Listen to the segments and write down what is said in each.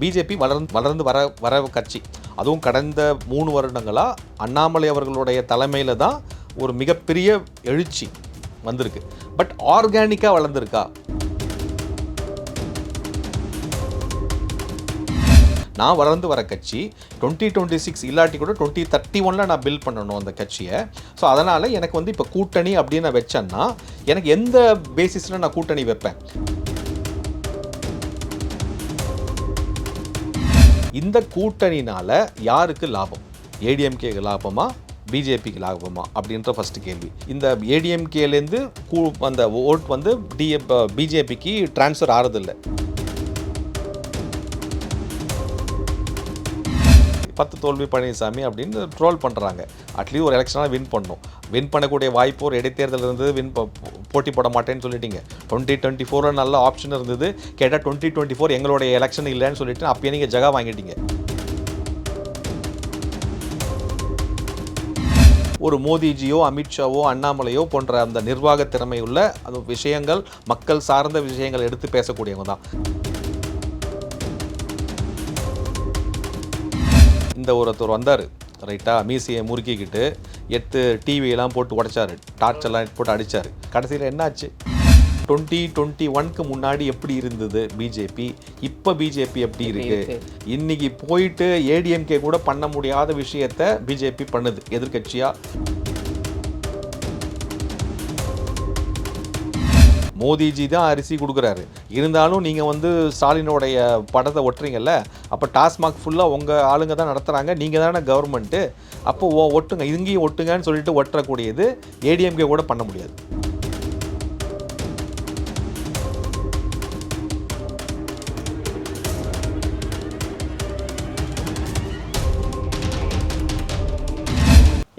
BJP வளர்ந்து வர கட்சி. அதுவும் கடந்த 3 வருடங்களாக அண்ணாமலை அவர்களுடைய தலைமையில் தான் ஒரு மிகப்பெரிய எழுச்சி வந்திருக்கு. பட் ஆர்கானிக்காக வளர்ந்துருக்கா? நான் வளர்ந்து வர கட்சி 2026 இல்லாட்டி கூட 2031 நான் பில்ட் பண்ணணும் அந்த கட்சியை. ஸோ அதனால் எனக்கு வந்து இப்போ கூட்டணி அப்படின்னு நான் வச்சேன்னா எனக்கு எந்த பேசிஸில் நான் கூட்டணி வைப்பேன்? இந்த கூட்டணினால யாருக்கு லாபம்? ஏடிஎம்கேக்கு லாபமா, பிஜேபிக்கு லாபமா அப்படின்ற ஃபர்ஸ்ட் கேள்வி. இந்த ஏடிஎம்கேலேருந்து அந்த ஓட் வந்து பிஜேபிக்கு டிரான்ஸ்ஃபர் ஆகிறதில்லை. 10 தோல்வி பழனிசாமி அப்படின்னு ட்ரோல் பண்ணுறாங்க. அட்லீஸ்ட் ஒரு எலெக்ஷனாக வின் பண்ணணும். வின் பண்ணக்கூடிய வாய்ப்பு ஒரு இடைத்தேர்தல் இருந்தது. போட்டி போட மாட்டேன்னு சொல்லிட்டீங்க. 2024 நல்ல ஆப்ஷன் இருந்தது. கேட்டால் 2024 எங்களுடைய எலெக்ஷன் இல்லைன்னு சொல்லிட்டு அப்பயே நீங்கள் ஜகா வாங்கிட்டீங்க. ஒரு மோடிஜியோ, அமித்ஷாவோ, அண்ணாமலையோ போன்ற அந்த நிர்வாக திறமை உள்ள அந்த விஷயங்கள், மக்கள் சார்ந்த விஷயங்கள் எடுத்து பேசக்கூடியவங்க தான். இந்த ஒருத்தர் வந்தார் ரைட்டா, மீசியை முறுக்கிக்கிட்டு எடுத்து டிவியெல்லாம் போட்டு உடைச்சாரு, டார்ச்செல்லாம் போட்டு அடித்தார். கடைசியில் என்னாச்சு? 2021க்கு முன்னாடி எப்படி இருந்தது பிஜேபி, இப்போ பிஜேபி எப்படி இருக்கு? இன்னைக்கு போயிட்டு ஏடிஎம்கே கூட பண்ண முடியாத விஷயத்த பிஜேபி பண்ணுது எதிர்கட்சியா. மோடிஜி தான் அரிசி கொடுக்குறாரு. இருந்தாலும் நீங்கள் வந்து ஸ்டாலினோடைய படத்தை ஒட்டுறீங்கல்ல, அப்போ டாஸ்மாக் ஃபுல்லாக உங்கள் ஆளுங்க தான் நடத்துகிறாங்க, நீங்கள் தானே கவர்மெண்ட்டு, அப்போ ஒட்டுங்க, இங்கேயும் ஒட்டுங்கன்னு சொல்லிட்டு ஒட்டுறக்கூடியது ஏடிஎம்கே கூட பண்ண முடியாது.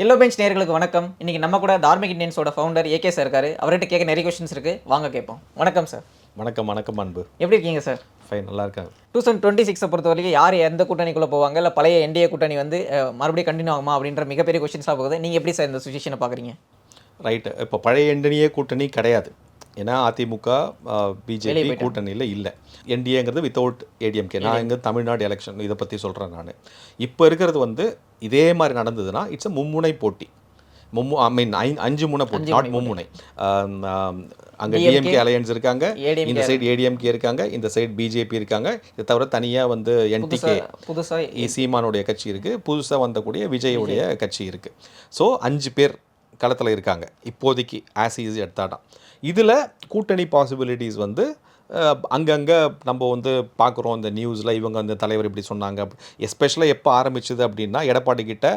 எல்லோ பெஞ்ச் நேயர்களுக்கு வணக்கம். இன்னைக்கு நம்ம கூட தார்மிக் இண்டியன்ஸோட ஃபவுண்டர் ஏகே சார் இருக்காரு. அவர்கிட்ட கேட்க நிறைய கொஸ்டின்ஸ் இருக்கு, வாங்க கேட்போம். வணக்கம் சார். வணக்கம். வணக்கம் அன்பு. எப்படி இருக்கீங்க சார்? ஃபைன், நல்லா இருக்காங்க. 2026 பொறுத்த வரைக்கும் யார் எந்த கூட்டணிக்குள்ளே போவாங்க, இல்லை பழைய என்டிஏ கூட்டணி வந்து மறுபடியும் கண்டினியூ ஆகுமா அப்படின்ற மிகப்பெரிய கொஸ்டின்ஸாக போகுது. நீங்கள் எப்படி சார் இந்த சுச்சுவேஷனை பார்க்குறீங்க? ரைட்டு. இப்போ பழைய என்டிஏ கூட்டணி கிடையாது. ஏன்னா அதிமுக பிஜேபி கூட்டணியில் இல்லை. என்டிஏங்கிறது வித்தவுட் ஏடிஎம்கே. நான் இங்கே தமிழ்நாடு எலெக்ஷன் இதை பற்றி சொல்கிறேன். நான் இப்போ இருக்கிறது வந்து இதே மாதிரி நடந்ததுன்னா இட்ஸ் மும்முனை போட்டி. அஞ்சு முனை போட்டி, நாட் மும்முனை. அங்கே டிஎம்கே அலையன்ஸ் இருக்காங்க, இந்த சைடு ஏடிஎம்கே இருக்காங்க, இந்த சைடு பிஜேபி இருக்காங்க. இதை தவிர தனியாக வந்து என்டிகே புதுசாக சீமானுடைய கட்சி இருக்குது, புதுசாக வந்தக்கூடிய விஜயோடைய கட்சி இருக்குது. ஸோ 5 பேர் களத்தில் இருக்காங்க இப்போதைக்கு ஆஸ் ஈஸி எடுத்தாடாம். இதில் கூட்டணி பாசிபிலிட்டிஸ் வந்து அங்கங்கே நம்ம வந்து பார்க்குறோம் இந்த நியூஸில். இவங்க அந்த தலைவர் இப்படி சொன்னாங்க. எஸ்பெஷலாக எப்போ ஆரம்பிச்சது அப்படின்னா, எடப்பாடி கிட்ட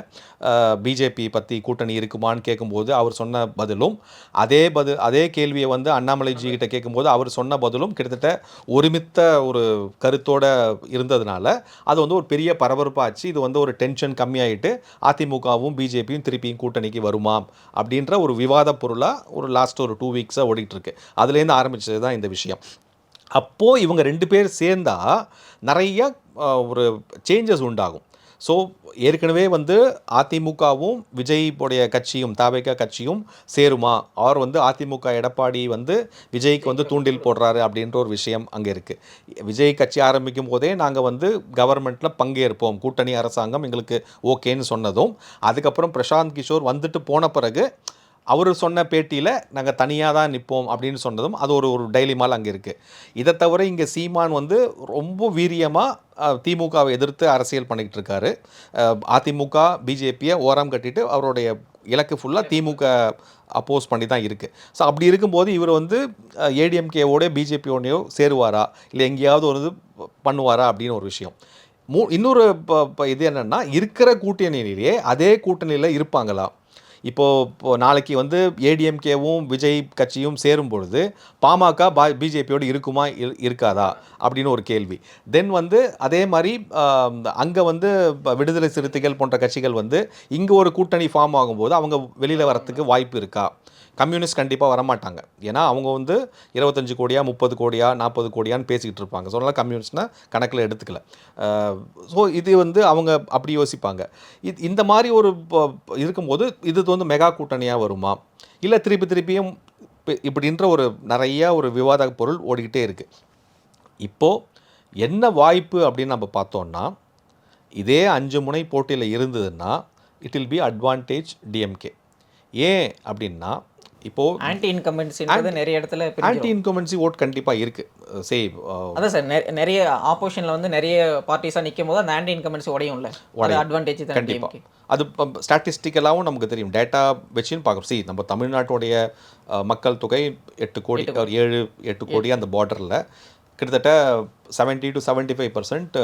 பிஜேபி பற்றி கூட்டணி இருக்குமான்னு கேட்கும்போது அவர் சொன்ன பதிலும், அதே கேள்வியை வந்து அண்ணாமலைஜி கிட்ட கேட்கும்போது அவர் சொன்ன பதிலும் கிட்டத்தட்ட ஒருமித்த ஒரு கருத்தோடு இருந்ததுனால அது வந்து ஒரு பெரிய பரபரப்பாச்சு. இது வந்து ஒரு டென்ஷன் கம்மியாயிட்டு அதிமுகவும் பிஜேபியும் திருப்பியும் கூட்டணிக்கு வருமா அப்படின்ற ஒரு விவாத பொருளாக ஒரு லாஸ்ட் ஒரு 2 வீக்ஸாக ஓடிட்டுருக்கு. அதுலேருந்து ஆரம்பித்தது தான் இந்த விஷயம். அப்போது இவங்க 2 பேர் சேர்ந்தால் நிறைய ஒரு சேஞ்சஸ் உண்டாகும். ஸோ ஏற்கனவே வந்து அதிமுகவும் விஜய்வுடைய கட்சியும் தாவேகா கட்சியும் சேருமா, அவர் வந்து அதிமுக எடப்பாடி வந்து விஜய்க்கு வந்து தூண்டில் போடுறாரு அப்படின்ற ஒரு விஷயம் அங்கே இருக்குது. விஜய் கட்சி ஆரம்பிக்கும் போதே நாங்கள் வந்து கவர்மெண்ட்டில் பங்கேற்போம், கூட்டணி அரசாங்கம் எங்களுக்கு ஓகேன்னு சொன்னதும், அதுக்கப்புறம் பிரசாந்த் கிஷோர் வந்துட்டு போன பிறகு அவர் சொன்ன பேட்டியில் நாங்கள் தனியாக தான் நிற்போம் அப்படின்னு சொன்னதும் அது ஒரு டைலிமால் அங்கே இருக்குது. இதை தவிர இங்கே சீமான் வந்து ரொம்ப வீரியமாக திமுகவை எதிர்த்து அரசியல் பண்ணிக்கிட்டு இருக்காரு. அதிமுக பிஜேபியை ஓரம் கட்டிட்டு அவருடைய இலக்கு ஃபுல்லாக திமுக அப்போஸ் பண்ணி தான் இருக்குது. ஸோ அப்படி இருக்கும்போது இவர் வந்து ஏடிஎம்கேவோட பிஜேபியோடையோ சேருவாரா, இல்லை எங்கேயாவது ஒரு இது பண்ணுவாரா அப்படின்னு ஒரு விஷயம். இன்னொரு இது என்னென்னா, இருக்கிற கூட்டணியிலேயே அதே கூட்டணியில் இருப்பாங்களா? இப்போது நாளைக்கு வந்து ஏடிஎம்கேவும் விஜய் கட்சியும் சேரும் பொழுது பாமக பிஜேபியோடு இருக்குமா இருக்காதா அப்படின்னு ஒரு கேள்வி. தென் வந்து அதே மாதிரி அங்கே வந்து விடுதலை சிறுத்தைகள் போன்ற கட்சிகள் வந்து இங்கே ஒரு கூட்டணி ஃபார்ம் ஆகும்போது அவங்க வெளியில் வரத்துக்கு வாய்ப்பு இருக்கா? கம்யூனிஸ்ட் கண்டிப்பாக வரமாட்டாங்க. ஏன்னா அவங்க வந்து 25 கோடியா 30 கோடியா 40 கோடியான்னு பேசிக்கிட்டு இருப்பாங்க. ஸோ அதனால் கம்யூனிஸ்ட்னா கணக்கில் எடுத்துக்கல. ஸோ இது வந்து அவங்க அப்படி யோசிப்பாங்க. இந்த மாதிரி ஒரு இருக்கும்போது இது வந்து மெகா கூட்டணியாக வருமா, இல்லை திருப்பியும் இப்படின்ற ஒரு நிறையா ஒரு விவாத பொருள் ஓடிக்கிட்டே இருக்குது. இப்போது என்ன வாய்ப்பு அப்படின்னு நம்ம பார்த்தோம்னா, இதே 5 முனை போட்டியில் இருந்ததுன்னா it will be advantage DMK. ஏன் அப்படின்னா, இப்போது ஆன்டி இன்கம்பன்சின்றது நிறைய இடத்துல ஆன்டி இன்கம்பன்சி ஓட் கண்டிப்பாக இருக்குது. அதான் சார் நிறைய ஆப்போசிஷனில் வந்து நிறைய பார்ட்டிஸாக நிற்கும் போது அந்த ஆன்டி இன்கம்பன்சி உடையும்ல, அது அட்வான்டேஜ் தான் கண்டிப்பாக. அது ஸ்டாட்டிஸ்டிக்கலாகவும் நமக்கு தெரியும், டேட்டா வச்சுன்னு பார்க்குறோம். நம்ம தமிழ்நாட்டுடைய மக்கள் தொகை 8 கோடி, 7-8 கோடி அந்த பார்டரில் கிட்டத்தட்ட 70 to 75%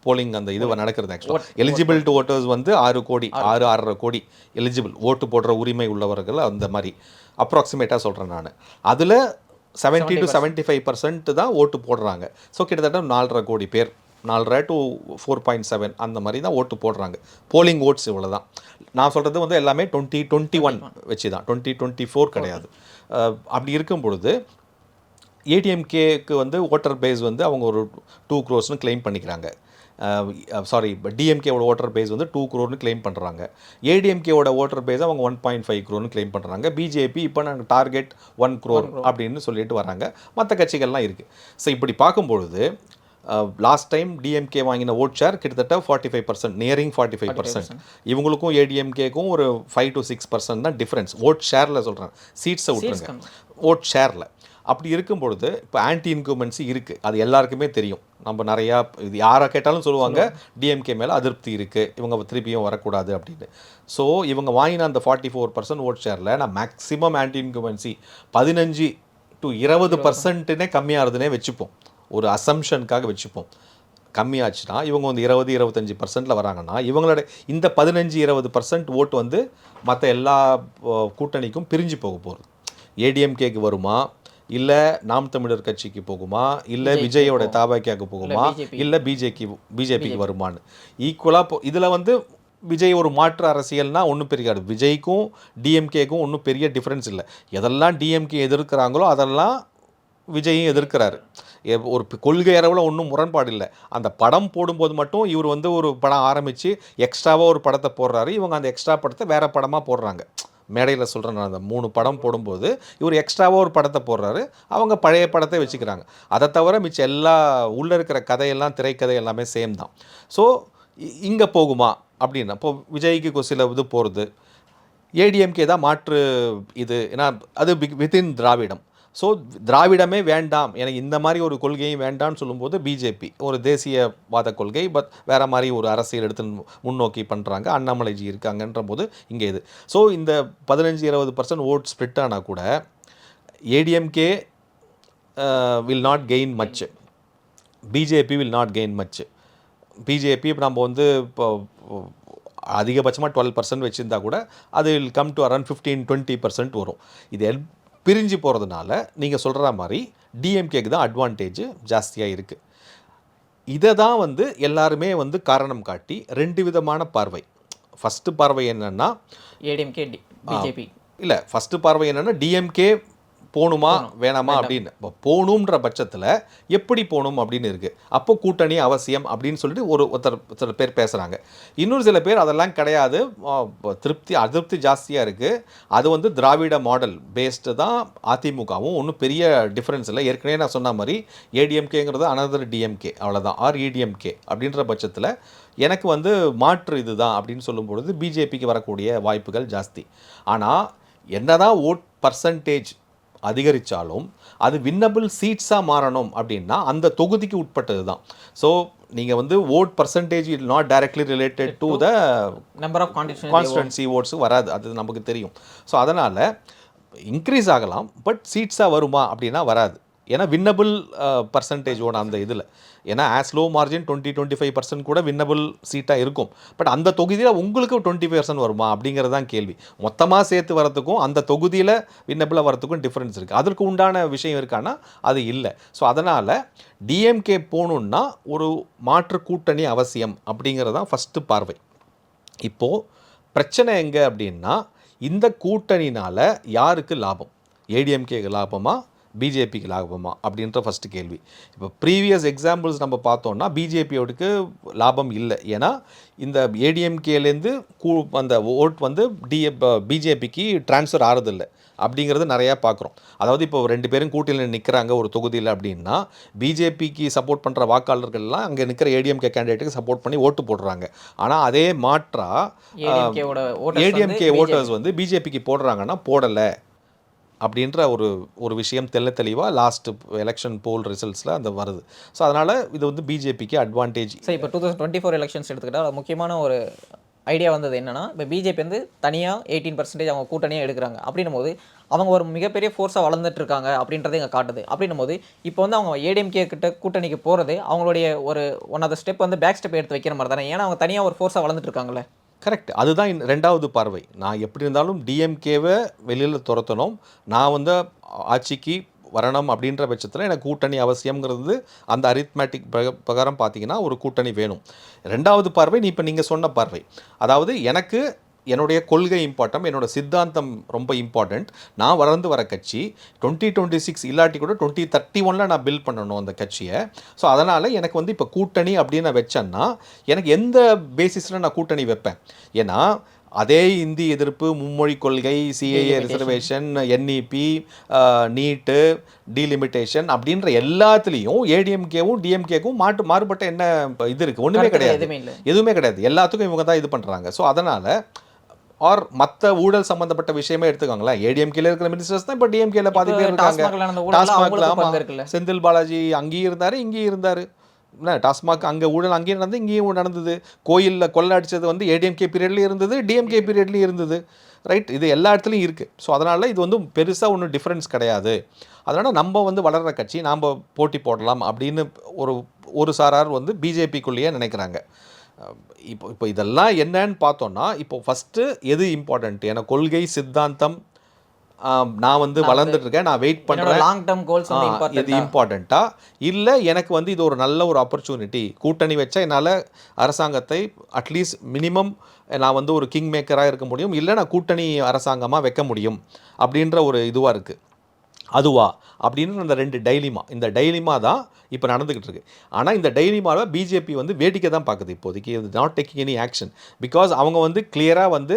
போலிங் அந்த இது நடக்கிறது. ஆக்சுவலாக எலிஜிபிள் டு ஓட்டர்ஸ் வந்து 6 கோடி, 6.5 கோடி எலிஜிபிள் ஓட்டு போடுற உரிமை உள்ளவர்கள், அந்த மாதிரி அப்ராக்சிமேட்டாக சொல்கிறேன் நான். அதில் 70 to 75% தான் ஓட்டு போடுறாங்க. ஸோ கிட்டத்தட்ட 4.5 கோடி பேர், 4.5 to 4.7 அந்த மாதிரி தான் ஓட்டு போடுறாங்க. போலிங் ஓட்ஸ் இவ்வளோ தான். நான் சொல்கிறது வந்து எல்லாமே 2021 வச்சு தான், 2024 கிடையாது. அப்படி இருக்கும் பொழுது ஏடிஎம்கேக்கு வந்து ஓட்டர் பேஸ் வந்து அவங்க ஒரு 2 crores கிளைம் பண்ணிக்கிறாங்க. சாரி, டிஎம்கேவோட ஓட்டர் பேஸ் வந்து 2 crore கிளைம் பண்ணுறாங்க. ஏடிஎம்கேவோட ஓட்டர் பேஸ் அவங்க 1.5 crore கிளைம் பண்ணுறாங்க. பிஜேபி இப்போ நாங்கள் டார்கெட் 1 crore அப்படின்னு சொல்லிட்டு வராங்க. மற்ற கட்சிகள்லாம் இருக்குது. ஸோ இப்படி பார்க்கும்பொழுது லாஸ்ட் டைம் டிஎம்கே வாங்கின ஓட் ஷேர் கிட்டத்தட்ட 45%, நியரிங் 45%. இவங்களுக்கும் ஏடிஎம்கேக்கும் ஒரு 5 to 6% தான் டிஃப்ரென்ஸ். ஓட் ஷேரில் சொல்கிறேன், சீட்ஸை விட்டுருங்க, ஓட் ஷேரில். அப்படி இருக்கும் பொழுது இப்போ ஆன்டி இன்கம்பன்சி இருக்குது, அது எல்லாருக்குமே தெரியும். நம்ம நிறையா இது யாரை கேட்டாலும் சொல்லுவாங்க டிஎம்கே மேலே அதிருப்தி இருக்குது, இவங்க திருப்பியும் வரக்கூடாது அப்படின்னு. ஸோ இவங்க வாங்கின அந்த 44% ஓட் ஷேரில் நான் மேக்ஸிமம் ஆன்டி இன்கம்பன்சி 15 to 20% கம்மியாகிறதுனே வச்சுப்போம், ஒரு அசம்ஷனுக்காக வச்சுப்போம். கம்மியாச்சுன்னா இவங்க வந்து 20-25% வராங்கன்னா இவங்களோட இந்த 15-20% ஓட்டு வந்து மற்ற எல்லா கூட்டணிக்கும் பிரிஞ்சு போக போகிறது. ஏடிஎம்கேக்கு வருமா, இல்லை நாம் தமிழர் கட்சிக்கு போகுமா, இல்லை விஜயோட தாபாக்கியாவுக்கு போகுமா, இல்லை பிஜேபிக்கு வருமானு ஈக்குவலாக இதில் வந்து விஜய் ஒரு மாற்று அரசியல்னா ஒன்றும் பெரியாது. விஜய்க்கும் டிஎம்கேக்கும் ஒன்றும் பெரிய டிஃப்ரென்ஸ் இல்லை. எதெல்லாம் டிஎம்கே எதிர்க்கிறாங்களோ அதெல்லாம் விஜயும் எதிர்க்கிறாரு. ஒரு கொள்கை அளவில் ஒன்றும் முரண்பாடு இல்லை. அந்த படம் போடும்போது மட்டும் இவர் வந்து ஒரு படம் ஆரம்பித்து எக்ஸ்ட்ராவாக ஒரு படத்தை போடுறாரு, இவங்க அந்த எக்ஸ்ட்ரா படத்தை வேறு படமாக போடுறாங்க. மேடையில் சொல்கிறேன் நான், அந்த 3 படம் போடும்போது இவர் எக்ஸ்ட்ராவாக ஒரு படத்தை போடுறாரு, அவங்க பழைய படத்தை வச்சுக்கிறாங்க. அதை தவிர மிச்சம் எல்லா உள்ளே இருக்கிற கதையெல்லாம், திரைக்கதை எல்லாமே சேம் தான். ஸோ இங்கே போகுமா அப்படின்னா, இப்போ விஜய்க்கு சில இது போகிறது, ஏடிஎம்கே தான் மாற்று இது, ஏன்னா அது வித்தின் திராவிடம். ஸோ திராவிடமே வேண்டாம், எனக்கு இந்த மாதிரி ஒரு கொள்கையும் வேண்டாம்னு சொல்லும்போது பிஜேபி ஒரு தேசியவாத கொள்கை, பட் வேறு மாதிரி ஒரு அரசியல் எடுத்து முன்னோக்கி பண்ணுறாங்க, அண்ணாமலைஜி இருக்காங்கன்ற போது இங்கே இது. ஸோ இந்த 15-20% ஓட் ஸ்ப்ளிட் ஆனால் கூட ADMK will not gain much, BJP will not gain much. BJP இப்போ நம்ம வந்து இப்போ அதிகபட்சமாக 12% வச்சுருந்தா கூட அது வில் கம் டு அரௌண்ட் 15-20% வரும். இது பிரிஞ்சு போகிறதுனால நீங்கள் சொல்கிற மாதிரி டிஎம்கேக்கு தான் அட்வான்டேஜ் ஜாஸ்தியாக இருக்குது. இதை தான் வந்து எல்லாருமே வந்து காரணம் காட்டி 2 விதமான பார்வை. ஃபஸ்ட்டு பார்வை என்னென்னா ஏடிஎம்கே பிஜேபி இல்லை, ஃபஸ்ட்டு பார்வை என்னென்னா டிஎம்கே போகணுமா வேணாமா அப்படின்னு. இப்போ போகணுன்ற பட்சத்தில் எப்படி போகணும் அப்படின்னு இருக்குது. அப்போ கூட்டணி அவசியம் அப்படின்னு சொல்லிட்டு சில பேர் பேசுகிறாங்க. இன்னொரு சில பேர் அதெல்லாம் கிடையாது, அதிருப்தி ஜாஸ்தியாக இருக்குது, அது வந்து திராவிட மாடல் பேஸ்டு தான் அதிமுகவும், ஒன்றும் பெரிய டிஃப்ரென்ஸ் இல்லை. ஏற்கனவே நான் சொன்ன மாதிரி ஏடிஎம்கேங்கிறது அனதர் டிஎம்கே, அவ்வளோதான், ஆர் இடிஎம்கே அப்படின்ற பட்சத்தில் எனக்கு வந்து மாற்று இது தான் அப்படின்னு சொல்லும்பொழுது பிஜேபிக்கு வரக்கூடிய வாய்ப்புகள் ஜாஸ்தி. ஆனால் என்னதான் ஓட் பர்சன்டேஜ் அதிகரித்தாலும் அது வின்னபிள் சீட்ஸாக மாறணும் அப்படின்னா அந்த தொகுதிக்கு உட்பட்டது தான். ஸோ நீங்கள் வந்து ஓட் பர்சன்டேஜ் இல் not directly related to the number of constituency votes வராது, அது நமக்கு தெரியும். ஸோ அதனால் இன்க்ரீஸ் ஆகலாம், பட் சீட்ஸாக வருமா அப்படின்னா வராது. ஏன்னா வின்னபிள் பர்சன்டேஜோட அந்த இதில், ஏன்னா ஆஸ் லோ மார்ஜின் 20-25% கூட வின்னபிள் சீட்டாக இருக்கும். பட் அந்த தொகுதியில் உங்களுக்கு 20% வருமா அப்படிங்கிறது தான் கேள்வி. மொத்தமாக சேர்த்து வரத்துக்கும் அந்த தொகுதியில் வின்னபிளாக வரத்துக்கும் டிஃப்ரென்ஸ் இருக்குது. அதற்கு உண்டான விஷயம் இருக்கான்னா அது இல்லை. ஸோ அதனால் டிஎம்கே போகணுன்னா ஒரு மாற்று கூட்டணி அவசியம் அப்படிங்கிறது தான் ஃபஸ்ட்டு பார்வை. இப்போது பிரச்சனை எங்கே அப்படின்னா, இந்த கூட்டணினால் யாருக்கு லாபம்? ஏடிஎம்கேக்கு லாபமா, பிஜேபிக்கு லாபமா அப்படின்ற ஃபஸ்ட்டு கேள்வி. இப்போ ப்ரீவியஸ் எக்ஸாம்பிள்ஸ் நம்ம பார்த்தோம்னா பிஜேபியோடுக்கு லாபம் இல்லை. ஏன்னா இந்த ஏடிஎம்கேலேருந்து அந்த ஓட் வந்து பிஜேபிக்கு ட்ரான்ஸ்ஃபர் ஆகிறதில்லை அப்படிங்கிறது நிறையா பார்க்குறோம். அதாவது இப்போ 2 பேரும் கூட்டணியில் நிற்கிறாங்க ஒரு தொகுதியில் அப்படின்னா பிஜேபிக்கு சப்போர்ட் பண்ணுற வாக்காளர்கள்லாம் அங்கே நிற்கிற ஏடிஎம்கே கேண்டிடேட்டுக்கு சப்போர்ட் பண்ணி ஓட்டு போடுறாங்க. ஆனால் அதே மாற்றா ஏடிஎம்கே ஓட்டர்ஸ் வந்து பிஜேபிக்கு போடுறாங்கன்னா போடலை அப்படின்ற ஒரு விஷயம் தெளிவாக லாஸ்ட் எலெக்ஷன் போல் ரிசல்ட்ஸில் அந்த வருது. ஸோ அதனால் இது வந்து பிஜேபிக்கு அட்வான்டேஜ். சார் இப்போ 2024 எலெக்ஷன்ஸ் எடுத்துக்கிட்டால் முக்கியமான ஒரு ஐடியா வந்தது என்னன்னா, இப்போ பிஜேபி வந்து தனியாக 18% அவங்க கூட்டணியாக எடுக்கிறாங்க. அப்படின்னும் போது அவங்க ஒரு மிகப்பெரிய ஃபோர்ஸாக வளர்ந்துட்டு இருக்காங்க அப்படின்றத இங்கே காட்டுது. அப்படின்னும் போது இப்போ வந்து அவங்க ஏடிஎம்கே கிட்ட கூட்டணிக்கு போகிறது அவங்களுடைய ஒரு ஒன் ஆஃப் த ஸ்டெப் வந்து பேக் ஸ்டெப் எடுத்து வைக்கிற மாதிரி தானே. ஏன்னா அவங்க தனியாக ஒரு ஃபோர்ஸாக வளர்ந்துட்டு இருக்காங்களே. கரெக்ட். அதுதான் ரெண்டாவது பார்வை. நான் எப்படி இருந்தாலும் டிஎம்கேவை வெளியில் துரத்தணும், நான் வந்து ஆட்சிக்கு வரணும் அப்படின்ற பட்சத்தில் எனக்கு கூட்டணி அவசியங்கிறது அந்த அரித்மேட்டிக் பிரகாரம் பார்த்தீங்கன்னா ஒரு கூட்டணி வேணும். ரெண்டாவது பார்வை இப்போ நீங்கள் சொன்ன பார்வை, அதாவது எனக்கு என்னுடைய கொள்கை இம்பார்ட்டன்ட், என்னோடய சித்தாந்தம் ரொம்ப இம்பார்ட்டண்ட். நான் வளர்ந்து வர கட்சி 2026 இல்லாட்டி கூட 2031 நான் பில்ட் பண்ணணும் அந்த கட்சியை. ஸோ அதனால் எனக்கு வந்து இப்போ கூட்டணி அப்படின்னு நான் வச்சேன்னா எனக்கு எந்த பேசிஸில் நான் கூட்டணி வைப்பேன்? ஏன்னா அதே இந்தி எதிர்ப்பு, மும்மொழி கொள்கை, சிஏஏ ரிசர்வேஷன், என்இபி, நீட்டு, டீலிமிட்டேஷன் அப்படின்ற எல்லாத்துலேயும் ஏடிஎம்கேவும் டிஎம்கேக்கும் மாறுபட்ட என்ன இது இருக்குது? ஒன்றுமே கிடையாது, எதுவுமே கிடையாது. எல்லாத்துக்கும் இவங்க தான் இது பண்ணுறாங்க. ஸோ அதனால் ஆர் மற்ற ஊழல் சம்மந்தப்பட்ட விஷயமே எடுத்துக்காங்களேன். ஏடிஎம்கேல இருக்கிற மினிஸ்டர்ஸ் தான் இப்போ டிஎம்கேல பாதி பேர் இருக்காங்க. டாஸ்மாக்ல ஆமாம், செந்தில் பாலாஜி அங்கேயும் இருந்தார், இங்கேயும் இருந்தார். டாஸ்மாக் அங்கே ஊழல் அங்கேயும் நடந்தது, இங்கேயும் நடந்தது. கோயிலில் கொள்ளை அடித்தது வந்து ஏடிஎம்கே பீரியட்லேயும் இருந்தது, டிஎம்கே பீரியட்லேயும் இருந்தது. ரைட், இது எல்லா இடத்துலையும் இருக்குது. ஸோ அதனால் இது வந்து பெருசாக ஒன்றும் டிஃப்ரென்ஸ் கிடையாது. அதனால் நம்ம வந்து வளர்கிற கட்சி நாம் போட்டி போடலாம் அப்படின்னு ஒரு சாரார் வந்து பிஜேபிக்குள்ளேயே நினைக்கிறாங்க. இப்போ இதெல்லாம் என்னன்னு பார்த்தோன்னா, இப்போ ஃபஸ்ட்டு எது இம்பார்ட்டண்ட்? எனக்கு கொள்கை சித்தாந்தம், நான் வந்து வளர்ந்துட்டு இருக்கேன், நான் வெயிட் பண்ணுறேன், லாங் டேர்ம் கோல்ஸ் வந்து இது இம்பார்ட்டண்ட்டா இல்லை எனக்கு வந்து இது ஒரு நல்ல ஒரு ஆப்பர்ச்சுனிட்டி, கூட்டணி வச்சா என்னால் அரசாங்கத்தை அட்லீஸ்ட் மினிமம் நான் வந்து ஒரு கிங் மேக்கராக இருக்க முடியும், இல்லை நான் கூட்டணி அரசாங்கமாக வைக்க முடியும் அப்படின்ற ஒரு இதுவாக இருக்குது. அதுவா அப்படின்னு அந்த 2 டைலிமா, இந்த டைலிமா தான் இப்போ நடந்துக்கிட்டு இருக்கு. ஆனால் இந்த டைலிமாவை பிஜேபி வந்து வேடிக்கை தான் பார்க்குது இப்போதைக்கு. இது not taking any action. Because அவங்க வந்து கிளியராக வந்து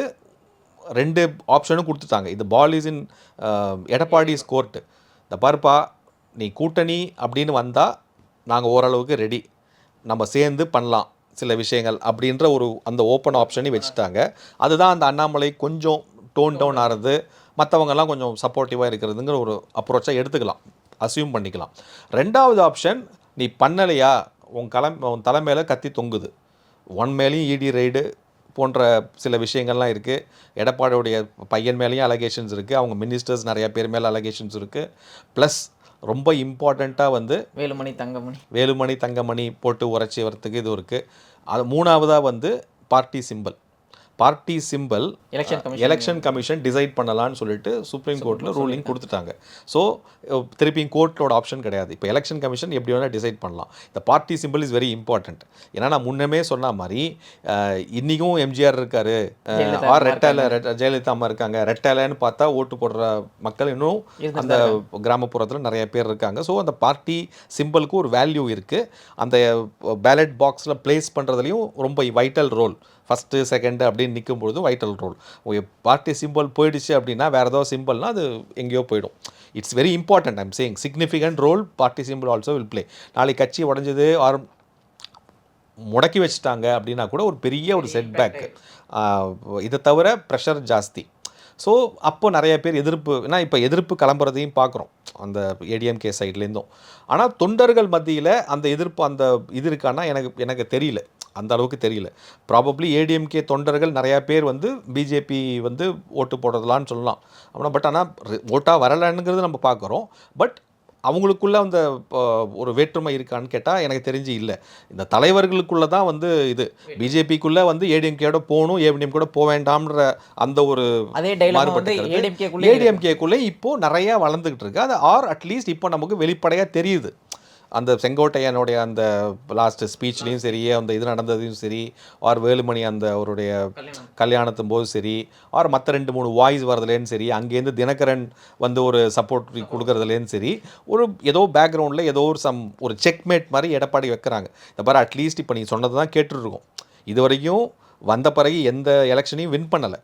2 ஆப்ஷனும் கொடுத்துட்டாங்க. இது பால் இஸ் இன் எடப்பாடிஸ் கோர்ட்டு. இந்த பார்ப்பா, நீ கூட்டணி அப்படின்னு வந்தால் நாங்கள் ஓரளவுக்கு ரெடி, நம்ம சேர்ந்து பண்ணலாம் சில விஷயங்கள் அப்படின்ற அந்த ஓப்பன் ஆப்ஷனையும் வச்சுட்டாங்க. அதுதான் அந்த அண்ணாமலை கொஞ்சம் டோன் டவுன் ஆகிறது, மற்றவங்கெல்லாம் கொஞ்சம் சப்போர்ட்டிவாக இருக்கிறதுங்கிற ஒரு அப்ரோச்சாக எடுத்துக்கலாம், அசியூம் பண்ணிக்கலாம். ரெண்டாவது ஆப்ஷன், நீ பண்ணலையா, உன் தலைமையில் கத்தி தொங்குது, ஒன் மேலேயும் இடி ரைடு போன்ற சில விஷயங்கள்லாம் இருக்குது. எடப்பாடியுடைய பையன் மேலேயும் அலகேஷன்ஸ் இருக்குது, அவங்க மினிஸ்டர்ஸ் நிறையா பேர் மேலே அலகேஷன்ஸ் இருக்குது. ப்ளஸ் ரொம்ப இம்பார்ட்டண்ட்டாக வந்து வேலுமணி தங்கமணி போட்டு உரைச்சி வரத்துக்கு இது இருக்குது. அது மூணாவதாக வந்து party simple election commission decide பண்ணலான்னு சொல்லிட்டு சுப்ரீம் கோர்ட்டில் ரூலிங் கொடுத்துட்டாங்க. ஸோ திருப்பியும் கோர்ட்டோட ஆப்ஷன் கிடையாது. இப்போ எலெக்ஷன் கமிஷன் எப்படி வேணால் டிசைட் பண்ணலாம். இந்த party simple is very important. ஏன்னா நான் முன்னமே சொன்ன மாதிரி இன்றைக்கும் எம்ஜிஆர் இருக்கார், ஆர் ஜெயலலிதா அம்மா இருக்காங்க. ரெட்டலைன்னு பார்த்தா ஓட்டு போடுற மக்கள் இன்னும் அந்த கிராமப்புறத்தில் நிறைய பேர் இருக்காங்க. ஸோ அந்த பார்ட்டி சிம்பிளுக்கு ஒரு வேல்யூ இருக்குது. அந்த பேலட் பாக்ஸில் பிளேஸ் பண்ணுறதுலையும் ரொம்ப வைட்டல் ரோல், ஃபஸ்ட்டு செகண்டு அப்படின்னு நிற்கும்பொழுது வைட்டல் ரோல். பார்ட்டி சிம்பிள் போயிடுச்சு அப்படின்னா வேறு ஏதோ சிம்பிள்னால் அது எங்கேயோ போயிடும். It's very important. I'm saying significant role party symbol also will play. நாளைக்கு கட்சி உடஞ்சது ஆர் முடக்கி வச்சுட்டாங்க அப்படின்னா கூட ஒரு பெரிய ஒரு செட்பேக்கு. இதை தவிர ப்ரெஷர் ஜாஸ்தி. ஸோ அப்போ நிறைய பேர் இப்போ எதிர்ப்பு கிளம்புறதையும் பார்க்குறோம் அந்த ஏடிஎம்கே சைட்லேருந்தும். ஆனால் தொண்டர்கள் மத்தியில் அந்த எதிர்ப்பு அந்த இது இருக்கான்னா எனக்கு தெரியல, அந்த அளவுக்கு தெரியல. ப்ராபப்ளி ஏடிஎம்கே தொண்டர்கள் நிறையா பேர் வந்து பிஜேபி வந்து ஓட்டு போடுறதுலான்னு சொல்லலாம். ஆனால் ஓட்டாக வரலைங்கிறது நம்ம பார்க்குறோம். பட் அவங்களுக்குள்ள அந்த ஒரு வேற்றுமை இருக்கான்னு கேட்டால் எனக்கு தெரிஞ்சு இல்லை. இந்த தலைவர்களுக்குள்ளே தான் வந்து இது பிஜேபிக்குள்ளே வந்து ஏடிஎம்கேயோட போகணும், ஏடிஎம் கூட போக வேண்டாம்ன்ற அந்த ஒரு ஏடிஎம்கேக்குள்ளே இப்போது நிறையா வளர்ந்துக்கிட்டு இருக்கு. அது அட்லீஸ்ட் இப்போ நமக்கு வெளிப்படையாக தெரியுது. அந்த செங்கோட்டையனுடைய அந்த லாஸ்ட் ஸ்பீச்லேயும் சரி, அந்த இது நடந்ததையும் சரி, ஆர் வேலுமணி அந்த அவருடைய கல்யாணத்தும் போது சரி, ஆர் மற்ற 2-3 வாய்ஸ் வரதுலேயும் சரி, அங்கேருந்து தினகரன் வந்து ஒரு சப்போர்ட் கொடுக்குறதுலேயும் சரி, ஒரு ஏதோ பேக்ரவுண்டில் ஏதோ ஒரு செக்மேட் மாதிரி எடப்பாடி வைக்கிறாங்க. இந்த பாரு அட்லீஸ்ட் இப்போ நீங்கள் சொன்னது தான் கேட்டுருக்கோம். இது வரைக்கும் வந்த பிறகு எந்த எலெக்ஷனையும் வின் பண்ணலை.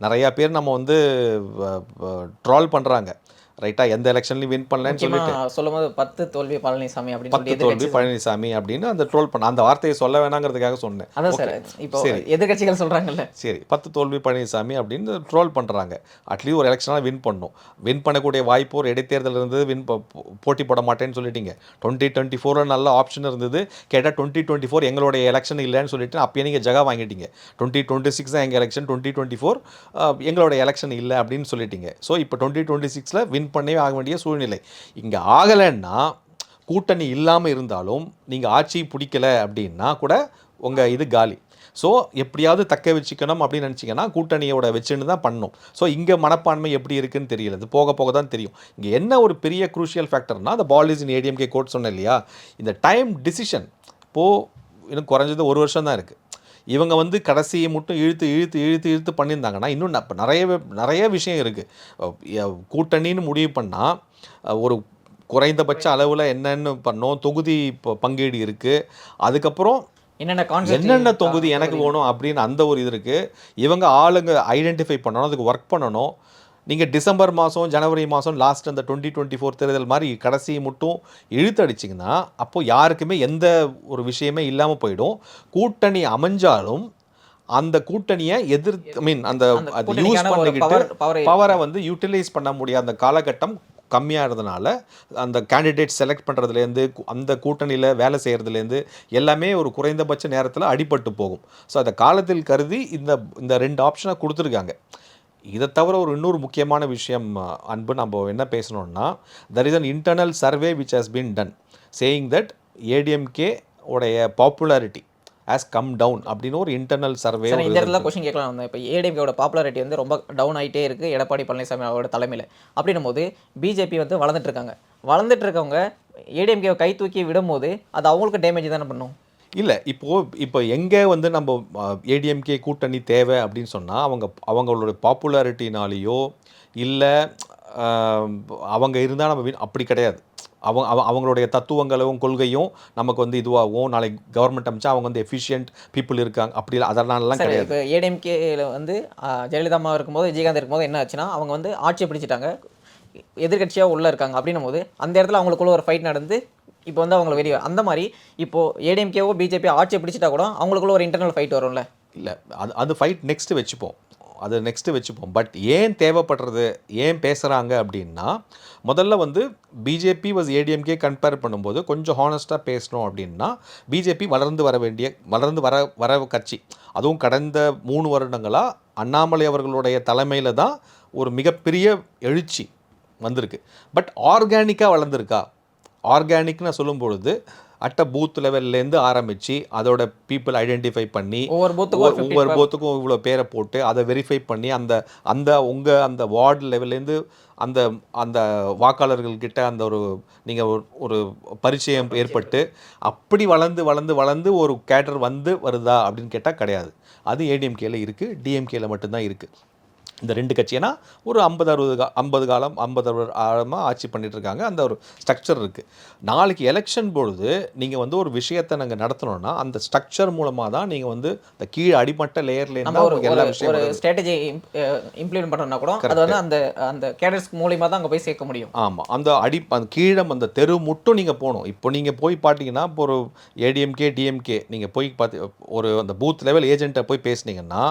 நிறையா பேர் நம்ம வந்து ட்ரால் பண்ணுறாங்க, ரைட்டா, எந்த எலெக்ஷன்லையும் வின் பண்ணலன்னு சொல்லிட்டு. சொல்லும்போது 10 தோல்வி பழனிசாமி அப்படின்னு 10 தோல்வி பழனிசாமி அப்படின்னு அந்த ட்ரோல் பண்ண அந்த வார்த்தையை சொல்ல வேணாங்கிறதுக்காக சொன்னேன். அதான் சார், இப்போ எதிர்கட்சிகள் சொல்கிறாங்கல்ல, சரி 10 தோல்வி பழனிசாமி அப்படின்னு ட்ரோல் பண்ணுறாங்க. அட்லீஸ்ட் ஒரு எலெக்ஷனாக வின் பண்ணணும். வின் பண்ணக்கூடிய வாய்ப்பு ஒரு இடைத்தேர்தல் இருந்தது, போட்டி போட மாட்டேன்னு சொல்லிட்டீங்க. 2024 நல்ல ஆப்ஷன் இருந்தது. கேட்டால் 2024 எங்களுடைய எலெக்ஷன் இல்லைன்னு சொல்லிட்டு அப்பயே நீங்கள் ஜகா வாங்கிட்டீங்க. 2026 தான் எங்கள் எலெக்ஷன், 2024 எங்களோட எலெக்ஷன் இல்லை அப்படின்னு சொல்லிட்டீங்க. ஸோ இப்போ 2026 வின் பண்ணவே ஆக வேண்டிய சூழ்நிலை. இங்கே ஆகலைன்னா கூட்டணி இல்லாமல் இருந்தாலும் நீங்கள் ஆட்சி பிடிக்கலை அப்படின்னா கூட உங்கள் இது காலி. ஸோ எப்படியாவது தக்க வச்சுக்கணும் அப்படின்னு நினச்சிங்கன்னா கூட்டணியோட வச்சுன்னு தான் பண்ணணும். ஸோ இங்கே மனப்பான்மை எப்படி இருக்குன்னு தெரியல, இது போக போக தான் தெரியும். இங்கே என்ன ஒரு பெரிய குரூஷியல் ஃபேக்டர்னா, அந்த ball is in ADMK court சொன்னேன் இல்லையா, இந்த டைம் டிசிஷன் இப்போது இன்னும் குறைஞ்சது 1 வருஷம் தான் இருக்குது. இவங்க வந்து கடைசியை மட்டும் இழுத்து பண்ணியிருந்தாங்கன்னா இன்னும் நிறைய விஷயம் இருக்குது. கூட்டணின்னு முடிவு பண்ணால் ஒரு குறைந்தபட்ச அளவில் என்னென்னு பண்ணோம், தொகுதி பங்கீடு இருக்குது, அதுக்கப்புறம் என்னென்ன தொகுதி எனக்கு வேணும் அப்படின்னு அந்த ஒரு இது இருக்குது. இவங்க ஆளுங்க ஐடென்டிஃபை பண்ணணும், அதுக்கு ஒர்க் பண்ணணும். நீங்கள் டிசம்பர் மாதம் ஜனவரி மாதம் லாஸ்ட் அந்த 2024 தேர்தல் மாதிரி கடைசி மட்டும் இழுத்தடிச்சிங்கன்னா அப்போது யாருக்குமே எந்த ஒரு விஷயமே இல்லாமல் போயிடும். கூட்டணி அமைஞ்சாலும் அந்த கூட்டணியை அந்த யூஸ் பண்ணிக்கிட்டு பவரை வந்து யூட்டிலைஸ் பண்ண முடியாத அந்த காலகட்டம் கம்மியாக இருந்தனால அந்த கேண்டிடேட் செலக்ட் பண்ணுறதுலேருந்து அந்த கூட்டணியில் வேலை செய்கிறதுலேருந்து எல்லாமே ஒரு குறைந்தபட்ச நேரத்தில் அடிபட்டு போகும். ஸோ அந்த காலத்தில் கருதி இந்த 2 ஆப்ஷனை கொடுத்துருக்காங்க. இதை தவிர ஒரு இன்னொரு முக்கியமான விஷயம் அன்பு, நம்ம என்ன பேசணும்னா, there is an internal survey which has been done saying that ADMK உடைய பாப்புலாரிட்டி has come down அப்படின்னு ஒரு இன்டர்னல் சர்வே. இந்த இடத்துல கொஸ்டின் கேட்கலாம் வந்தேன். இப்போ ஏடிஎம்கேவோட பாப்புலாரிட்டி வந்து ரொம்ப டவுன் ஆகிட்டே இருக்குது எடப்பாடி பழனிசாமி அவரோட தலைமையில். அப்படின்னும் போது பிஜேபி வந்து வளர்ந்துட்டு இருக்கவங்க ஏடிஎம்கேவை கை தூக்கி விடும்போது அது அவங்களுக்கு டேமேஜ் தானே பண்ணும். இல்லை, இப்போ எங்கே வந்து நம்ம ஏடிஎம்கே கூட்டணி தேவை அப்படின்னு சொன்னால் அவங்களோட பாப்புலாரிட்டினாலேயோ இல்லை அவங்க இருந்தால் நம்ம அப்படி கிடையாது. அவங்களுடைய தத்துவங்களும் கொள்கையும் நமக்கு வந்து இதுவாகும், நாளைக்கு கவர்மெண்ட் அமைச்சா அவங்க வந்து எஃபிஷியன்ட் பீப்புள் இருக்காங்க அப்படி அதெல்லாம் கிடையாது. இப்போ ஏடிஎம்கேல வந்து ஜெயலலிதா அம்மா இருக்கும்போது விஜயகாந்த் இருக்கும்போது என்ன ஆச்சுன்னா அவங்க வந்து ஆட்சியை பிடிச்சிட்டாங்க, எதிர்கட்சியாக உள்ளே இருக்காங்க. அப்படின்னும் போது அந்த இடத்துல அவங்களுக்குள்ள ஒரு ஃபைட் நடந்து இப்போ வந்து அவங்களை வெளியே அந்த மாதிரி இப்போது ஏடிஎம்கேவோ பிஜேபி ஆட்சியை பிடிச்சிட்டா கூட அவங்களுக்குள்ள ஒரு இன்டர்னல் ஃபைட் வரும்ல. இல்லை, அது ஃபைட் நெக்ஸ்ட்டு வச்சுப்போம். பட் ஏன் தேவைப்படுறது, ஏன் பேசுகிறாங்க அப்படின்னா, முதல்ல வந்து பிஜேபி வாஸ் ஏடிஎம்கே கம்பேர் பண்ணும்போது கொஞ்சம் ஹானஸ்ட்டாக பேசணும் அப்படின்னா, பிஜேபி வளர்ந்து வர கட்சி. அதுவும் கடந்த 3 வருடங்களாக அண்ணாமலை அவர்களுடைய தலைமையில் தான் ஒரு மிகப்பெரிய எழுச்சி வந்திருக்கு. பட் ஆர்கானிக்காக வளர்ந்துருக்கா? ஆர்கானிக்னு சொல்லும் பொழுது அட் பூத் லெவல்லேருந்து ஆரம்பித்து அதோட பீப்புள் ஐடென்டிஃபை பண்ணி ஒவ்வொரு பூத்துக்கும் இவ்வளோ பேரை போட்டு அதை வெரிஃபை பண்ணி அந்த வார்டு லெவல்லேருந்து அந்த வாக்காளர்கள்கிட்ட அந்த நீங்கள் ஒரு பரிச்சயம் ஏற்பட்டு அப்படி வளர்ந்து ஒரு கேடர் வருதா அப்படின்னு கேட்டால் கிடையாது. அது ஏடிஎம்கேல இருக்குது, டிஎம்கேல மட்டும்தான் இருக்குது. இந்த 2 கட்சினா ஒரு 50 காலமாக ஆட்சி பண்ணிகிட்ருக்காங்க. அந்த ஒரு ஸ்ட்ரக்சர் இருக்குது. நாளைக்கு எலெக்ஷன் பொழுது நீங்கள் வந்து ஒரு விஷயத்தை நாங்கள் நடத்தணும்னா அந்த ஸ்ட்ரக்சர் மூலமாக தான் நீங்கள் வந்து இந்த கீழே அடிமட்ட லேயர்லேருந்து எல்லா விஷயம் ஒரு ஸ்ட்ராட்டஜி இம்ப்ளிமெண்ட் பண்ணணும்னா கூட அது வந்து அந்த கேடர்ஸ் மூலிமா தான் அங்கே போய் சேர்க்க முடியும். ஆமாம், அந்த கீழே அந்த தெரு மட்டும் நீங்கள் போகணும். இப்போ நீங்கள் போய் பார்த்தீங்கன்னா இப்போ ஒரு ஏடிஎம்கே டிஎம்கே நீங்கள் போய் ஒரு அந்த பூத் லெவல் ஏஜென்ட்டை போய் பேசுனீங்கன்னா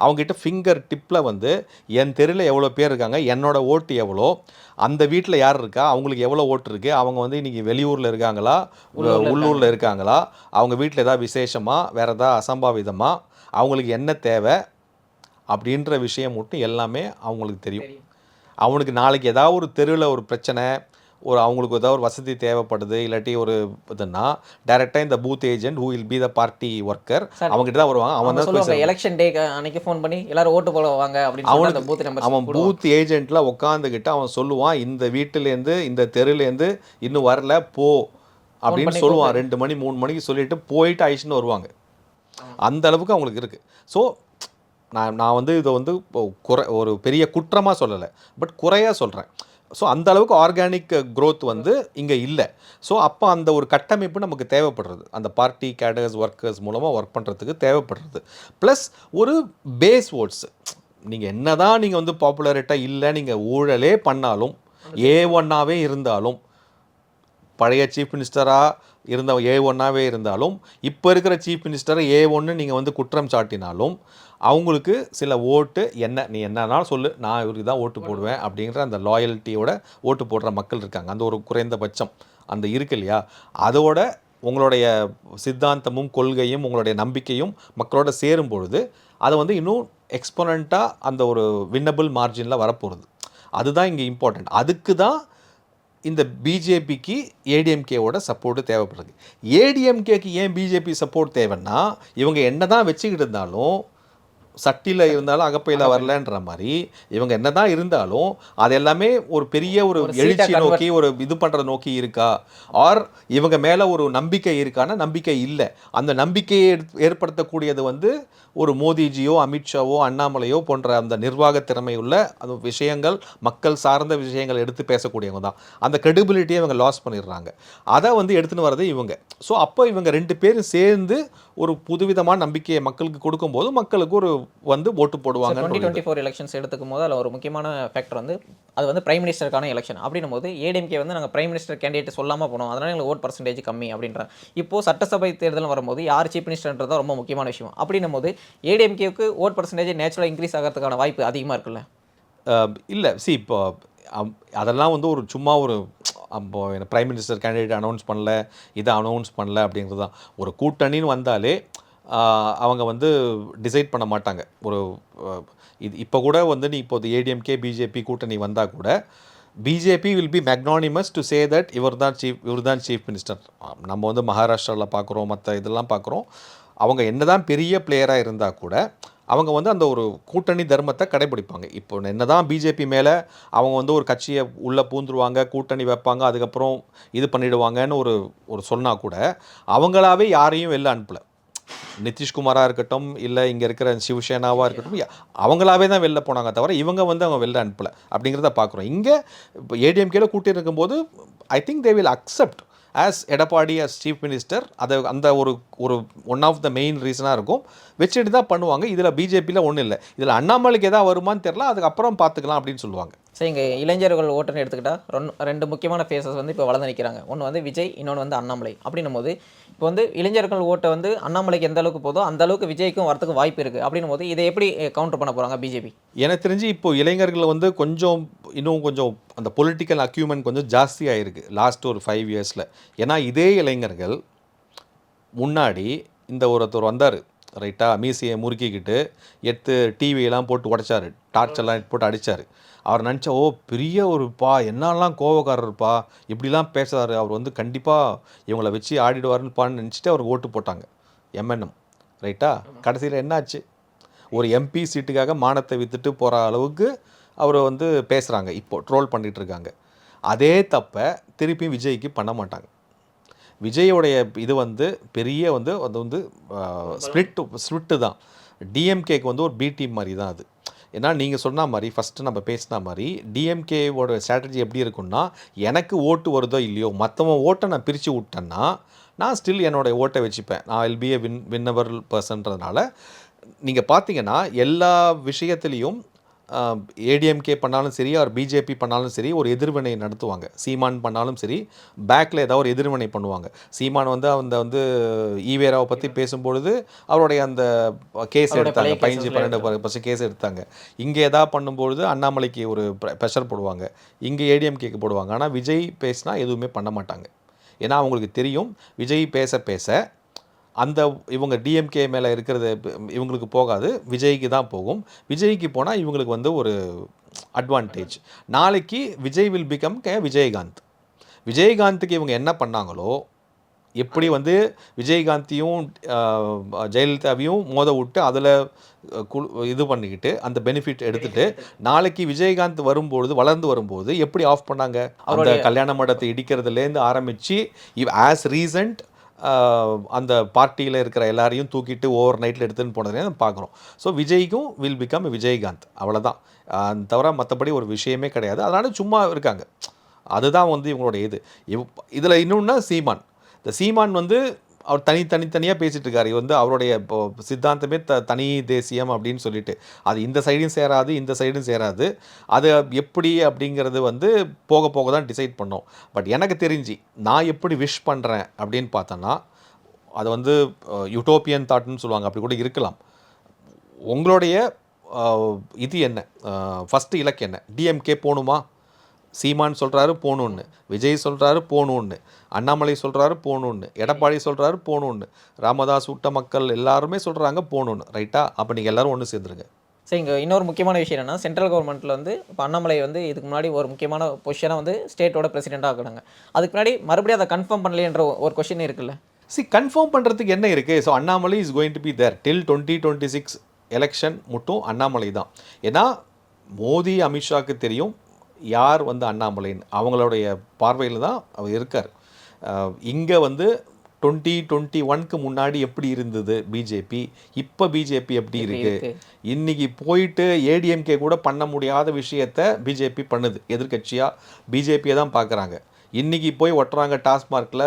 அவங்ககிட்ட ஃபிங்கர் டிப்பில் வந்து என் தெருவில் எவ்வளோ பேர் இருக்காங்க, என்னோட ஓட்டு எவ்வளோ, அந்த வீட்டில் யார் இருக்கா, அவங்களுக்கு எவ்வளோ ஓட்டு இருக்குது, அவங்க வந்து இன்றைக்கி வெளியூரில் இருக்காங்களா உள்ளூரில் இருக்காங்களா, அவங்க வீட்டில் ஏதாவது விசேஷமாக வேறு ஏதாவது அசம்பாவிதமாக அவங்களுக்கு என்ன தேவை அப்படின்ற விஷயம் மட்டும் எல்லாமே அவங்களுக்கு தெரியும். அவனுக்கு நாளைக்கு ஏதாவது ஒரு தெருவில் ஒரு பிரச்சனை, அவங்களுக்கு ஏதாவது ஒரு வசதி தேவைப்படுது, இல்லாட்டி ஒரு இதுன்னா டைரெக்டாக இந்த booth agent who will be the party worker அவங்ககிட்ட தான் வருவாங்க. அவன் தான் எலெக்ஷன் டே அன்னைக்கு ஃபோன் பண்ணி எல்லாரும் ஓட்டு போட வாங்க அப்படின்னு அவன் பூத் ஏஜென்ட்டில் உட்காந்துக்கிட்டு அவன் சொல்லுவான், இந்த வீட்டிலேருந்து இந்த தெருலேருந்து இன்னும் வரல போ அப்படின்னு சொல்லுவான். 2 மணி 3 மணிக்கு சொல்லிட்டு போயிட்டு ஆயிடுச்சுன்னு வருவாங்க. அந்த அளவுக்கு அவங்களுக்கு இருக்குது. ஸோ நான் வந்து இதை வந்து ஒரு பெரிய குற்றமாக சொல்லலை, பட் குறையாக சொல்கிறேன். ஸோ அந்த அளவுக்கு ஆர்கானிக் க்ரோத் வந்து இங்கே இல்லை. ஸோ அப்போ அந்த ஒரு கட்டமைப்பு நமக்கு தேவைப்படுறது, அந்த பார்ட்டி கேடர்ஸ் ஒர்க்கர்ஸ் மூலமாக ஒர்க் பண்ணுறதுக்கு தேவைப்படுறது. ப்ளஸ் ஒரு பேஸ் ஓட்ஸ். நீங்கள் என்ன தான் நீங்கள் வந்து பாப்புலரிட்டாக இல்லை, நீங்கள் ஊழலே பண்ணாலும், A1ஆகவே இருந்தாலும், பழைய சீஃப் மினிஸ்டராக இருந்த A1ஆகவே இருந்தாலும், இப்போ இருக்கிற சீஃப் மினிஸ்டரை A1 நீங்கள் வந்து குற்றம் சாட்டினாலும், அவங்களுக்கு சில ஓட்டு நீ என்னன்னாலும் சொல்லு, நான் இவருக்கு தான் ஓட்டு போடுவேன் அப்படிங்கிற அந்த லாயல்ட்டியோட ஓட்டு போடுற மக்கள் இருக்காங்க. அந்த ஒரு குறைந்தபட்சம் அந்த இருக்கு இல்லையா? அதோட உங்களுடைய சித்தாந்தமும் கொள்கையும் உங்களுடைய நம்பிக்கையும் மக்களோட சேரும் பொழுது அதை வந்து இன்னும் எக்ஸ்போனண்ட்டாக அந்த ஒரு வின்னபிள் மார்ஜினில் வரப்போகிறது. அதுதான் இங்கே இம்பார்ட்டண்ட். அதுக்கு தான் இந்த பிஜேபிக்கு ஏடிஎம்கேவோட சப்போர்ட்டு தேவைப்படுது. ஏடிஎம்கேக்கு ஏன் பிஜேபி சப்போர்ட் தேவைன்னா, இவங்க என்ன தான் வச்சுக்கிட்டு இருந்தாலும், சட்டியில் இருந்தாலும் அகப்பையில் வரலன்ற மாதிரி, இவங்க என்ன தான் இருந்தாலும் அது எல்லாமே ஒரு பெரிய ஒரு எழுச்சி நோக்கி ஒரு இது பண்ணுறத நோக்கி இருக்கா, ஆர் இவங்க மேலே ஒரு நம்பிக்கை இருக்கான்னா நம்பிக்கை இல்லை. அந்த நம்பிக்கையை ஏற்படுத்தக்கூடியது வந்து ஒரு மோடிஜியோ அமித்ஷாவோ அண்ணாமலையோ போன்ற அந்த நிர்வாக திறமை உள்ள அந்த விஷயங்கள், மக்கள் சார்ந்த விஷயங்கள் எடுத்து பேசக்கூடியவங்க தான். அந்த கிரெடிபிலிட்டியை இவங்க லாஸ் பண்ணிடுறாங்க. அதை வந்து எடுத்துன்னு வரது இவங்க. ஸோ அப்போ இவங்க 2 பேரும் சேர்ந்து ஒரு புதுவிதமான நம்பிக்கையை மக்களுக்கு கொடுக்கும்போது மக்களுக்கு ஒரு வந்து ஓட்டு போடுவாங்க. 2024 எலெக்ஷன்ஸ் எடுத்துக்கும் போது அதில் ஒரு முக்கியமான ஃபேக்டர் வந்து அது வந்து பிரைம் மினிஸ்டருக்கான எலெக்ஷன். அப்படின்னும் போது ஏடிஎம்கே வந்து நாங்கள் பிரைம் மினிஸ்டர் கேண்டிடேட் சொல்லாமல் போனோம், அதனால் எங்களுக்கு ஓட் பர்சன்டேஜ் கம்மி அப்படின்றாங்க. இப்போது சட்டசபை தேர்தல் வரும்போது யார் சீஃப் மினிஸ்டர்ன்றது ரொம்ப முக்கியமான விஷயம். அப்படின்னும் போது ஏடிஎம்கேவுக்கு ஓட் பர்சன்டேஜ் நேச்சுரலாக இன்க்ரீஸ் ஆகிறதுக்கான வாய்ப்பு அதிகமாக இருக்குல்ல? இல்லை, இப்போ அதெல்லாம் வந்து ஒரு சும்மா ஒரு பிரைம் மினிஸ்டர் கேண்டிடேட் அனௌன்ஸ் பண்ணல, இதை அனௌன்ஸ் பண்ணல அப்படிங்கிறது தான். ஒரு கூட்டணின்னு வந்தாலே அவங்க வந்து டிசைட் பண்ண மாட்டாங்க. ஒரு இது இப்போ கூட வந்து நீ இப்போது ஏடிஎம்கே பிஜேபி கூட்டணி வந்தால் கூட BJP will be magnanimous to say that இவர் தான் சீஃப் மினிஸ்டர். நம்ம வந்து மகாராஷ்டிராவில் பார்க்குறோம், மற்ற இதெல்லாம் பார்க்குறோம். அவங்க என்ன தான் பெரிய பிளேயராக இருந்தால் கூட அவங்க வந்து அந்த ஒரு கூட்டணி தர்மத்தை கடைபிடிப்பாங்க. இப்போ என்ன தான் பிஜேபி மேலே அவங்க வந்து ஒரு கட்சியை உள்ளே பூந்துருவாங்க, கூட்டணி வைப்பாங்க, அதுக்கப்புறம் இது பண்ணிவிடுவாங்கன்னு ஒரு சொன்னால் கூட அவங்களாவே யாரையும் வெளில அனுப்பலை. நிதிஷ்குமாராக இருக்கட்டும், இல்லை இங்கே இருக்கிற சிவசேனாவாக இருக்கட்டும், அவங்களாவே தான் வெளில போனாங்க தவிர இவங்க வந்து அவங்க வெளில அனுப்பலை அப்படிங்கிறத பார்க்குறோம். இங்கே இப்போ ஏடிஎம்கேல கூட்டி இருக்கும்போது I think they will accept as Edappadi as chief minister. அதை அந்த ஒரு ஒன் ஆஃப் த மெயின் ரீசனாக இருக்கும், வச்சுட்டு தான் பண்ணுவாங்க. இதில் பிஜேபியில் ஒன்றும் இல்லை. இதில் அண்ணாமலைக்கு எதாவது வருமானு தெரில, அதுக்கப்புறம் பார்த்துக்கலாம் அப்படின்னு சொல்லுவாங்க. சரி, இங்கே இளைஞர்கள் ஓட்டுன்னு எடுத்துக்கிட்டால் 2 முக்கியமான ஃபேஸஸ் வந்து இப்போ வளர்ந்து நிற்கிறாங்க. ஒன்று வந்து விஜய், இன்னொன்று வந்து அண்ணாமலை. அப்படின்னும் போது இப்போ வந்து இளைஞர்கள் ஓட்டை வந்து அண்ணாமலைக்கு எந்த அளவுக்கு போதோ அந்த அளவுக்கு விஜய்க்கும் வரத்துக்கு வாய்ப்பு இருக்குது. அப்படின்னும் போது இதை எப்படி கவுண்டர் பண்ண போகிறாங்க பிஜேபி? எனக்கு தெரிஞ்சு இப்போ இளைஞர்கள் வந்து இன்னும் கொஞ்சம் அந்த பொலிட்டிக்கல் அக்யூமெண்ட் கொஞ்சம் ஜாஸ்தியாக இருக்குது லாஸ்ட் ஒரு 5 இயர்ஸில். ஏன்னா இதே இளைஞர்கள் முன்னாடி இந்த ஒருத்தர் வந்தார் ரைட்டா, மீசியை முறுக்கிக்கிட்டு எடுத்து டிவியெல்லாம் போட்டு உடைச்சார், டார்ச்செல்லாம் போட்டு அடித்தார். அவர் நினச்சா ஓ பெரிய ஒருப்பா, என்னெல்லாம் கோவக்காரர்ப்பா, இப்படிலாம் பேசுகிறாரு, அவர் வந்து கண்டிப்பாக இவங்கள வச்சு ஆடிடுவாருன்னுப்பான்னு நினச்சிட்டு அவர் ஓட்டு போட்டாங்க, எம்என்எம் ரைட்டா. கடைசியில் என்னாச்சு? ஒரு எம்பி சீட்டுக்காக மானத்தை விற்றுட்டு போகிற அளவுக்கு அவர் வந்து பேசுகிறாங்க, இப்போ ட்ரோல் பண்ணிகிட்ருக்காங்க. அதே தப்பை திருப்பியும் விஜய்க்கு பண்ண மாட்டாங்க. விஜயோடைய இது வந்து பெரிய வந்து அது வந்து ஸ்பிளிட்டு தான். டிஎம்கேக்கு வந்து ஒரு பி டீம் மாதிரி தான் அது. ஏன்னா நீங்கள் சொன்ன மாதிரி ஃபஸ்ட்டு நம்ம பேசின மாதிரி டிஎம்கேவோட ஸ்ட்ராட்டஜி எப்படி இருக்குன்னா, எனக்கு ஓட்டு வருதோ இல்லையோ மற்றவன் ஓட்டை நான் பிரித்து விட்டேன்னா நான் ஸ்டில் என்னோடய ஓட்டை வச்சுப்பேன். நான் வில் பி ஏ வின்னவர் பர்சன்றதுனால நீங்கள் பார்த்தீங்கன்னா எல்லா விஷயத்துலேயும் ஏடிஎம்கே பண்ணாலும் சரி அவர் பிஜேபி பண்ணாலும் சரி ஒரு எதிர்வினை நடத்துவாங்க. சீமான் பண்ணாலும் சரி பேக்கில் ஏதாவது ஒரு எதிர்வினை பண்ணுவாங்க. சீமான் வந்து அந்த வந்து ஈவேராவை பற்றி பேசும்பொழுது அவருடைய அந்த கேஸ் எடுத்தாங்க, 15-12% கேஸ் எடுத்தாங்க. இங்கே எதாவது பண்ணும்பொழுது அண்ணாமலைக்கு ஒரு ப்ரெஷர் போடுவாங்க, இங்கே ஏடிஎம்கேக்கு போடுவாங்க. ஆனால் விஜய் பேசினா எதுவுமே பண்ண மாட்டாங்க. ஏன்னா அவங்களுக்கு தெரியும் விஜய் பேச பேச அந்த இவங்க டிஎம்கே மேலே இருக்கிறது இவங்களுக்கு போகாது, விஜய்க்கு தான் போகும். விஜய்க்கு போனால் இவங்களுக்கு வந்து ஒரு அட்வான்டேஜ். நாளைக்கு விஜய் வில் பிகம் விஜயகாந்த். விஜயகாந்துக்கு இவங்க என்ன பண்ணாங்களோ எப்படி வந்து விஜயகாந்தையும் ஜெயலலிதாவையும் மோத விட்டு அதில் இது பண்ணிக்கிட்டு அந்த பெனிஃபிட் எடுத்துட்டு நாளைக்கு விஜயகாந்த் வரும்பொழுது வளர்ந்து வரும்போது எப்படி ஆஃப் பண்ணாங்க? அந்த கல்யாண மண்டபத்தை இடிக்கிறதுலேருந்து ஆரம்பித்து ஆஸ் ரீசன்ட் அந்த பார்ட்டியில் இருக்கிற எல்லாரையும் தூக்கிட்டு ஓவர் நைட்டில் எடுத்துன்னு போனதுனே பார்க்குறோம். ஸோ விஜய்க்கும் வில் பிகம் விஜயகாந்த், அவ்வளோதான். தவிர மற்றபடி ஒரு விஷயமே கிடையாது. அதனால சும்மா இருக்காங்க. அதுதான் வந்து இவங்களுடைய இது. இதில் இன்னொன்னா சீமான். இந்த சீமான் வந்து அவர் தனித்தனியாக பேசிகிட்டு இருக்காரு. வந்து அவருடைய இப்போ சித்தாந்தமே தனி தேசியம் அப்படின்னு சொல்லிட்டு, அது இந்த சைடும் சேராது, இந்த சைடும் சேராது. அது எப்படி அப்படிங்கிறது வந்து போக போக தான் டிசைட் பண்ணோம். பட் எனக்கு தெரிஞ்சு நான் எப்படி விஷ் பண்ணுறேன் அப்படின்னு பார்த்தோன்னா, அது வந்து யூட்டோப்பியன் தாட்னு சொல்லுவாங்க, அப்படி கூட இருக்கலாம். உங்களுடைய இது என்ன, ஃபஸ்ட்டு இலக்கு என்ன? டிஎம்கே போகணுமா? சீமான் சொல்கிறாரு போகணுன்னு, விஜய் சொல்கிறாரு போகணுன்னு, அண்ணாமலை சொல்கிறாரு போகணுன்னு, எடப்பாடி சொல்கிறாரு போகணுன்னு, ராமதாஸ் விட்ட மக்கள் எல்லாருமே சொல்கிறாங்க போகணுன்னு. ரைட்டா? அப்போ நீங்கள் எல்லோரும் ஒன்று சேர்ந்துருங்க. சரி, இங்கே இன்னொரு முக்கியமான விஷயம் என்னென்னா, சென்ட்ரல் கவர்மெண்ட்டில் வந்து இப்போ அண்ணாமலை வந்து இதுக்கு முன்னாடி ஒரு முக்கியமான பொசிஷனாக வந்து ஸ்டேட்டோட பிரசிடெண்ட்டாக ஆக்குனாங்க. அதுக்கு முன்னாடி மறுபடியும் அதை கன்ஃபார்ம் பண்ணலைன்ற ஒரு கொஷின் இருக்குல்ல. கன்ஃபார்ம் பண்ணுறதுக்கு என்ன இருக்குது? So Annamalai is going to be there till 2026 election மட்டும் அண்ணாமலை தான். ஏன்னா மோடி அமித்ஷாவுக்கு தெரியும் யார் வந்து அண்ணாமலைன்னு. அவங்களுடைய பார்வையில் தான் அவர் இருக்கார். இங்கே வந்து 2021க்கு முன்னாடி எப்படி இருந்தது பிஜேபி, இப்போ பிஜேபி எப்படி இருக்குது? இன்றைக்கி போயிட்டு ஏடிஎம்கே கூட பண்ண முடியாத விஷயத்தை பிஜேபி பண்ணுது. எதிர்கட்சியாக பிஜேபியை தான் பார்க்குறாங்க. இன்றைக்கி போய் ஒட்டுறாங்க டாஸ்மார்க்கில்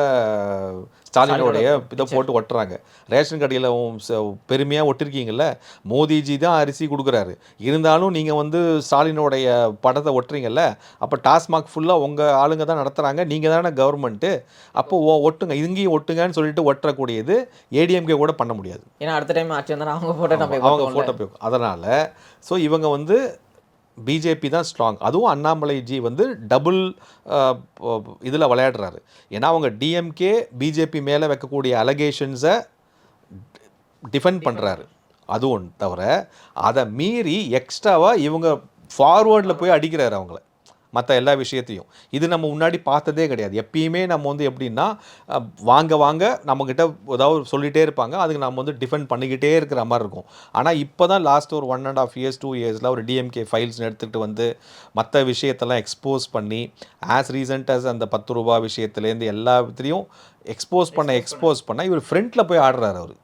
ஸ்டாலினோடைய இதை போட்டு ஒட்டுறாங்க. ரேஷன் கடையில் பெருமையாக ஒட்டிருக்கீங்கள்ல, மோடிஜி தான் அரிசி கொடுக்குறாரு, இருந்தாலும் நீங்கள் வந்து ஸ்டாலினோடைய படத்தை ஒட்டுறீங்கல்ல, அப்போ டாஸ்மாக் ஃபுல்லாக உங்கள் ஆளுங்க தான் நடத்துகிறாங்க, நீங்கள் தானே கவர்மெண்ட்டு, அப்போது ஒட்டுங்க, இங்கேயும் ஒட்டுங்கன்னு சொல்லிட்டு ஒட்டக்கூடியது ஏடிஎம்கே கூட பண்ண முடியாது. ஏன்னா அடுத்த டைம் ஆட்சி வந்தால் அவங்க ஃபோட்டோ போய். அதனால் ஸோ இவங்க வந்து பிஜேபி தான் ஸ்ட்ராங். அதுவும் அண்ணாமலைஜி வந்து டபுள் இதில் விளையாடுறாரு. ஏன்னா அவங்க டிஎம்கே பிஜேபி மேலே வைக்கக்கூடிய அலகேஷன்ஸை டிஃபெண்ட் பண்ணுறாரு. அது ஒன்று தவிர அதை மீறி எக்ஸ்ட்ராவாக இவங்க ஃபார்வேர்டில் போய் அடிக்கிறாரு அவங்கள, மற்ற எல்லா விஷயத்தையும். இது நம்ம முன்னாடி பார்த்ததே கிடையாது. எப்பயுமே நம்ம வந்து எப்படின்னா வாங்க நம்மக்கிட்ட ஏதாவது சொல்லிகிட்டே இருப்பாங்க, அதுக்கு நம்ம வந்து டிஃபெண்ட் பண்ணிக்கிட்டே இருக்கிற மாதிரி இருக்கும். ஆனால் இப்போ தான் லாஸ்ட் ஒரு 1.5 இயர்ஸ் 2 இயர்ஸில் ஒரு டிஎம்கே ஃபைல்ஸ் எடுத்துகிட்டு வந்து மற்ற விஷயத்தெல்லாம் எக்ஸ்போஸ் பண்ணி ஆஸ் ரீசன்ட் அஸ் அந்த 10 ரூபா விஷயத்துலேருந்து எல்லாத்தையும் எக்ஸ்போஸ் பண்ண இவர் ஃப்ரண்ட்டில் போய் ஆடுறாரு அவர்.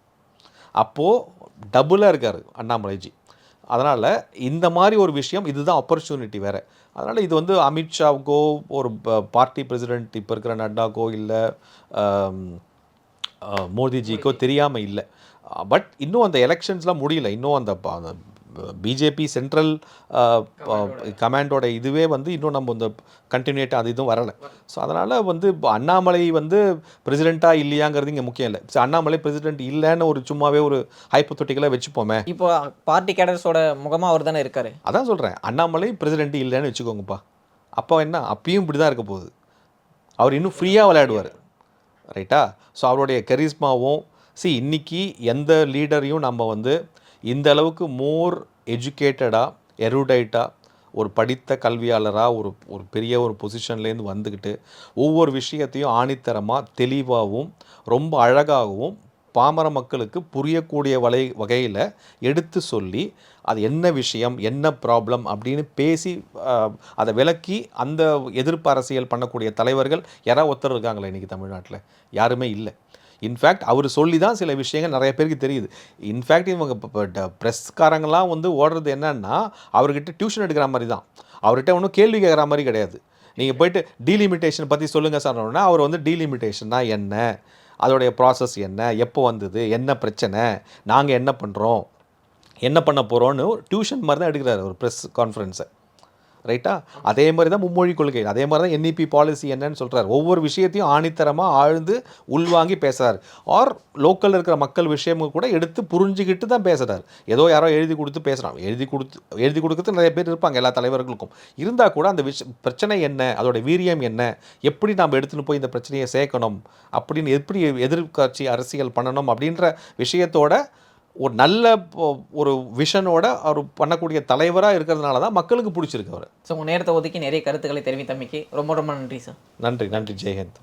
அப்போது டபுளாக இருக்கார் அண்ணாமலைஜி. அதனால் இந்த மாதிரி ஒரு விஷயம், இதுதான் ஆப்பர்ச்சுனிட்டி வேறு. அதனால் இது வந்து அமித்ஷாவுக்கோ ஒரு பார்ட்டி பிரசிடெண்ட் இப்போ இருக்கிற நட்டாக்கோ இல்லை மோடிஜிக்கோ தெரியாமல் இல்லை. பட் இன்னும் அந்த எலெக்ஷன்ஸ்லாம் முடியல. இன்னும் அந்த பிஜேபி சென்ட்ரல் கமாண்டோட இதுவே வந்து இன்னும் நம்ம இந்த கண்டினியூட் அது இதுவும் வரலை. ஸோ அதனால் வந்து அண்ணாமலை வந்து பிரசிடெண்ட்டாக இல்லையாங்கிறது இங்கே முக்கியம் இல்லை. ஸோ அண்ணாமலை பிரசிடெண்ட் இல்லைன்னு ஒரு சும்மாவே ஒரு ஹைப்போதெட்டிக்கலாக வச்சுப்போமே. இப்போ பார்ட்டி கேடர்ஸோட முகமாக அவர் தானே இருக்காரு. அதான் சொல்கிறேன், அண்ணாமலை பிரசிடெண்ட் இல்லைன்னு வச்சுக்கோங்கப்பா. அப்போ என்ன, அப்பயும் இப்படி தான் இருக்க போகுது. அவர் இன்னும் ஃப்ரீயாக விளையாடுவார். ரைட்டா? ஸோ அவருடைய கரிஸ்மாவும் இன்றைக்கி எந்த லீடரையும் நம்ம வந்து இந்த அளவுக்கு மோர் எஜுகேட்டடாக எருடைட்டாக ஒரு படித்த கல்வியாளராக ஒரு பெரிய ஒரு பொசிஷன்லேருந்து வந்துக்கிட்டு ஒவ்வொரு விஷயத்தையும் ஆணித்தரமாக தெளிவாகவும் ரொம்ப அழகாகவும் பாமர மக்களுக்கு புரியக்கூடிய வகையில் எடுத்து சொல்லி அது என்ன விஷயம், என்ன ப்ராப்ளம் அப்படின்னு பேசி அதை விளக்கி அந்த எதிர்ப்பு அரசியல் பண்ணக்கூடிய தலைவர்கள் யாராவது ஒருத்தர் இருக்காங்களா இன்றைக்கி தமிழ்நாட்டில்? யாருமே இல்லை. இன்ஃபேக்ட் அவர் சொல்லி தான் சில விஷயங்கள் நிறைய பேருக்கு தெரியுது. இன்ஃபேக்ட் இவங்க இப்போ ப்ரெஸ்காரங்களாம் வந்து ஓடுறது என்னன்னா அவர்கிட்ட டியூஷன் எடுக்கிற மாதிரி தான். அவர்கிட்ட ஒன்றும் கேள்வி கேட்குற மாதிரி கிடையாது. நீங்கள் போய்ட்டு டீலிமிட்டேஷன் பற்றி சொல்லுங்கள் சார்னா அவர் வந்து டீலிமிட்டேஷன்னா என்ன, அதோடைய ப்ராசஸ் என்ன, எப்போ வந்தது, என்ன பிரச்சனை, நாங்கள் என்ன பண்ணுறோம், என்ன பண்ண போகிறோன்னு டியூஷன் மாதிரி தான் எடுக்கிறாரு ஒரு ப்ரெஸ் கான்ஃபரன்ஸை. ரைட்டா? அதே மாதிரி தான் மும்மொழி கொள்கை, அதே மாதிரி தான் என்இபி பாலிசி என்னன்னு சொல்கிறார். ஒவ்வொரு விஷயத்தையும் ஆணித்தரமாக ஆழ்ந்து உள்வாங்கி பேசுகிறார். ஆர் லோக்கலில் இருக்கிற மக்கள் விஷயமும் கூட எடுத்து புரிஞ்சுக்கிட்டு தான் பேசுகிறார். ஏதோ யாரோ எழுதி கொடுத்து பேசுகிறான். எழுதி கொடுக்கறது நிறைய பேர் இருப்பாங்க எல்லா தலைவர்களுக்கும். இருந்தால் கூட அந்த பிரச்சனை என்ன, அதோட வீரியம் என்ன, எப்படி நாம் எடுத்துகிட்டு போய் இந்த பிரச்சனையை சேர்க்கணும், அப்படின்னு எப்படி எதிர்கட்சி அரசியல் பண்ணணும் அப்படின்ற விஷயத்தோட ஒரு நல்ல ஒரு விஷனோட அவர் பண்ணக்கூடிய தலைவராக இருக்கிறதுனால தான் மக்களுக்கு பிடிச்சிருக்கு அவர். ஸோ உங்கள் நேரத்தை ஒதுக்கி நிறைய கருத்துக்களை தெரிவித்தமைக்கு ரொம்ப ரொம்ப நன்றி சார். நன்றி. ஜெயஹிந்த்.